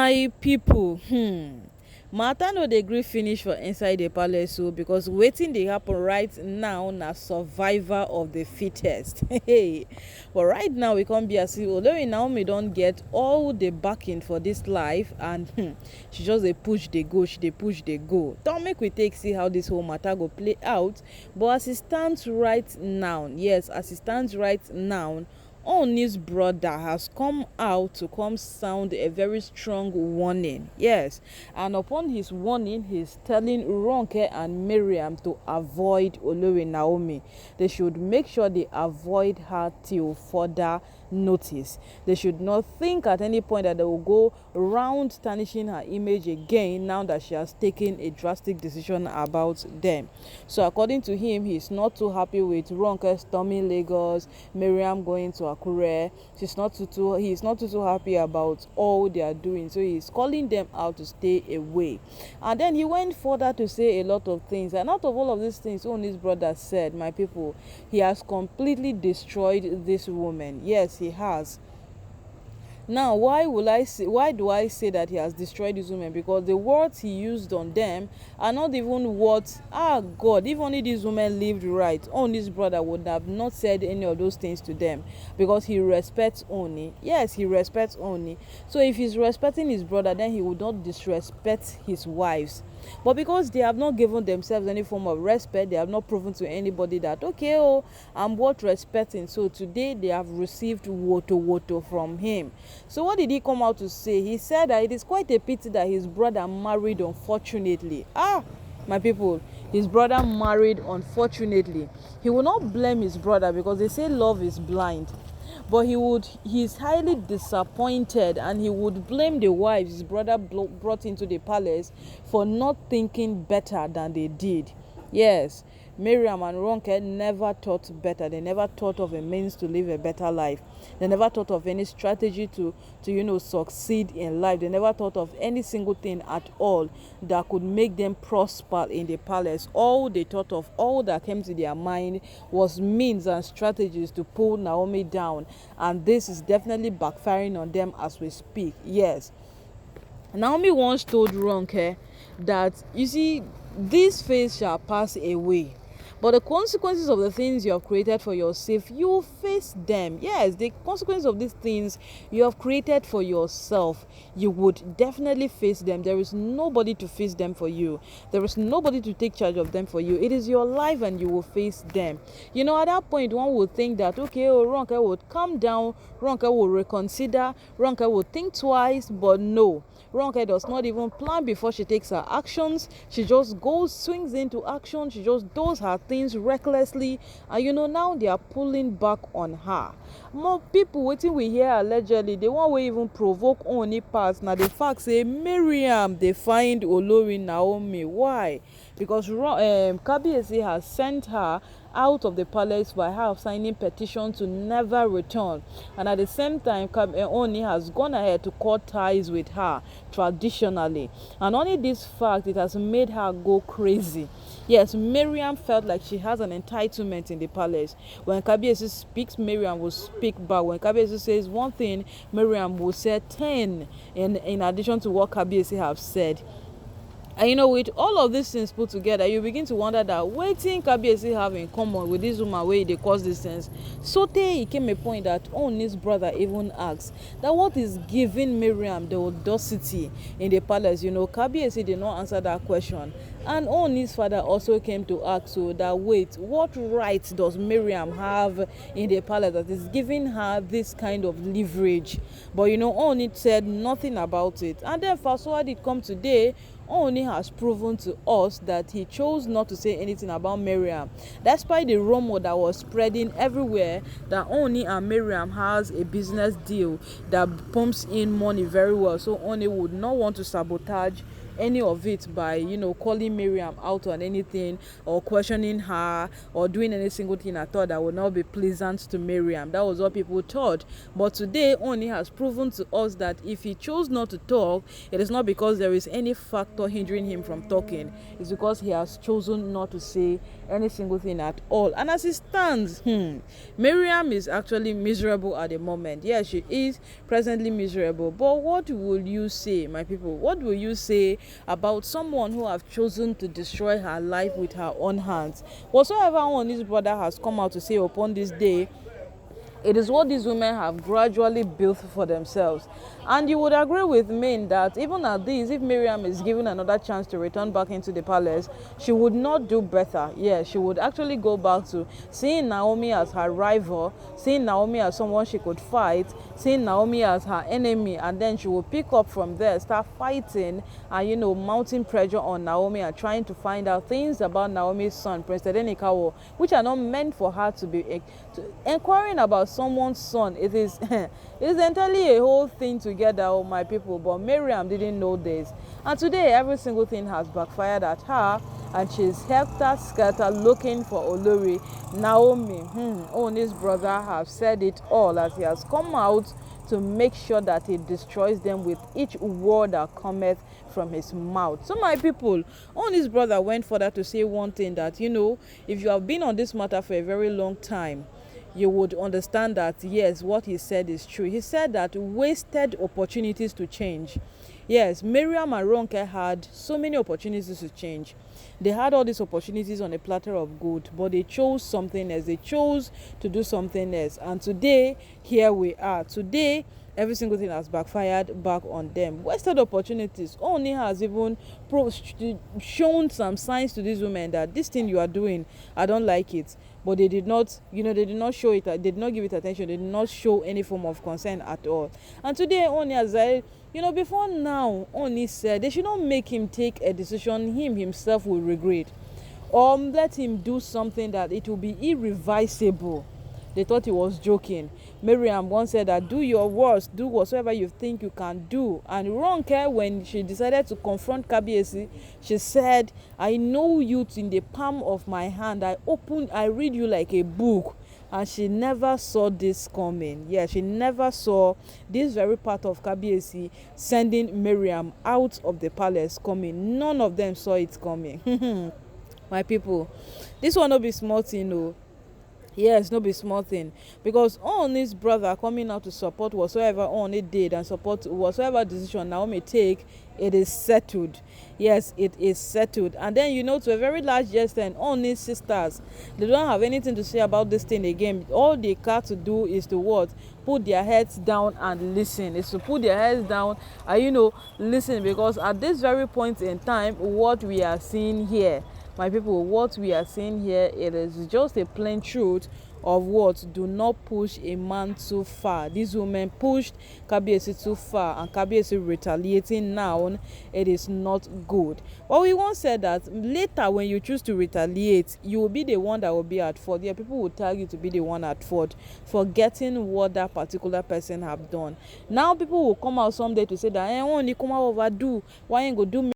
My people, matter no dey gree finish for inside the palace so because wetin dey happen right now na survivor of the fittest. But right now we come be as if Olori Naomi don get all the backing for this life and she just dey push dey go, she dey push dey go. Don make we take see how this whole matter go play out. But as it stands right now, yes, as it stands right now, Ooni's brother has come out to come sound a very strong warning. Yes, and upon his warning, he's telling Ronke and Miriam to avoid Olori Naomi. They should make sure they avoid her till further notice. They should not think at any point that they will go around tarnishing her image again now that she has taken a drastic decision about them. So according to him, he's not too happy with Ronke storming Lagos, Miriam going to Akure. He's not too happy about all they are doing. So he's calling them out to stay away. And then he went further to say a lot of things. And out of all of these things, Ooni's brother said, my people, he has completely destroyed this woman. Yes, he has. Now, why do I say that he has destroyed these women? Because the words he used on them are not even what, God, if only these women lived right, Ooni's brother would have not said any of those things to them because he respects Ooni. Yes, he respects Ooni. So if he's respecting his brother, then he would not disrespect his wives. But because they have not given themselves any form of respect, they have not proven to anybody that, okay, I'm worth respecting. So today they have received woto from him. So what did he come out to say? He said that it is quite a pity that his brother married unfortunately. My people, his brother married unfortunately. He will not blame his brother because they say love is blind. But he's highly disappointed and he would blame the wives his brother brought into the palace for not thinking better than they did. Yes, Miriam and Ronke never thought better. They never thought of a means to live a better life. They never thought of any strategy to succeed in life. They never thought of any single thing at all that could make them prosper in the palace. All they thought of, all that came to their mind was means and strategies to pull Naomi down. And this is definitely backfiring on them as we speak. Yes. Naomi once told Ronke that, you see, this phase shall pass away. But the consequences of the things you have created for yourself, you will face them. Yes, the consequences of these things you have created for yourself, you would definitely face them. There is nobody to face them for you. There is nobody to take charge of them for you. It is your life and you will face them. At that point, one would think that, okay, Ronke would calm down, Ronke will reconsider, Ronke will think twice, but no. Ronke does not even plan before she takes her actions. She just swings into action. She just does her things recklessly. And now they are pulling back on her. More people waiting we hear allegedly, they won't even provoke Ooni pass. Now the fact say Miriam they find Olori Naomi. Why? Because Kabiyesi has sent her out of the palace by her signing petition to never return, and at the same time Ooni has gone ahead to cut ties with her traditionally, and only this fact it has made her go crazy. Yes, Miriam felt like she has an entitlement in the palace. When Kabiyesi speaks, Miriam will speak back. When Kabiyesi says one thing, Miriam will say 10 in addition to what Kabiyesi have said. And with all of these things put together, you begin to wonder that wetin Kabiyesi have in common with this woman where they cause these things. So it came a point that Ooni's brother even asked that what is giving Miriam the audacity in the palace. Kabiyesi did not answer that question. And Ooni's father also came to ask that wait, what right does Miriam have in the palace that is giving her this kind of leverage? But Ooni said nothing about it. And then fast forward it come today, Ooni has proven to us that he chose not to say anything about Miriam. Despite the rumor that was spreading everywhere that Ooni and Miriam has a business deal that pumps in money very well. So Ooni would not want to sabotage any of it by, calling Miriam out on anything or questioning her or doing any single thing at all that would not be pleasant to Miriam. That was what people thought. But today, Ooni has proven to us that if he chose not to talk, it is not because there is any factor hindering him from talking. It's because he has chosen not to say any single thing at all. And as it stands, Miriam is actually miserable at the moment. Yes, she is presently miserable. But what will you say, my people? What will you say about someone who have chosen to destroy her life with her own hands? Whatsoever Ooni's brother has come out to say upon this day, it is what these women have gradually built for themselves. And you would agree with me that even at this, if Miriam is given another chance to return back into the palace, she would not do better. Yeah, she would actually go back to seeing Naomi as her rival, seeing Naomi as someone she could fight, seeing Naomi as her enemy, and then she will pick up from there, start fighting and, mounting pressure on Naomi and trying to find out things about Naomi's son, Prince Tadenikawo, which are not meant for her to be inquiring about someone's son. It is it is entirely a whole thing together, oh my people. But Miriam didn't know this, and today every single thing has backfired at her, and she's helter-skelter looking for Olori. Naomi, Ooni's brother, have said it all as he has come out to make sure that he destroys them with each word that cometh from his mouth. So my people, Ooni's brother went further to say one thing, that if you have been on this matter for a very long time, you would understand that yes, what he said is true. He said that wasted opportunities to change. Yes, Miriam and Ronke had so many opportunities to change. They had all these opportunities on a platter of gold, but they chose something else. They chose to do something else. And today, here we are. Today, every single thing has backfired back on them. Wasted opportunities. Ooni has even shown some signs to these women that this thing you are doing, I don't like it. But they did not, they did not show it, they did not give it attention, they did not show any form of concern at all. And today, Ooni has said, before now, Ooni said they should not make him take a decision himself will regret, or let him do something that it will be irreversible. They thought he was joking. Miriam once said that do your worst, do whatsoever you think you can do. And Ronke, when she decided to confront Kabiyesi, she said, I know you in the palm of my hand. I read you like a book. And she never saw this coming. Yeah, she never saw this very part of Kabiyesi sending Miriam out of the palace coming. None of them saw it coming. My people, this one no be small thing, Yes, no be small thing, because Ooni's brother coming out to support whatsoever Ooni did and support whatsoever decision Naomi take, it is settled. Yes, it is settled. And then to a very large extent, Ooni's sisters, they don't have anything to say about this thing again. All they got to do is to what? Put their heads down and listen. It's to put their heads down and listen, because at this very point in time, what we are seeing here, my people, what we are seeing here, it is just a plain truth of what? Do not push a man too far. These women pushed Kabiyesi too far, and Kabiyesi retaliating now, it is not good. But we once said that later when you choose to retaliate, you will be the one that will be at fault. Yeah, people will tell you to be the one at fault for getting what that particular person have done. Now people will come out someday to say that, Ooni come overdo, why ain't go do me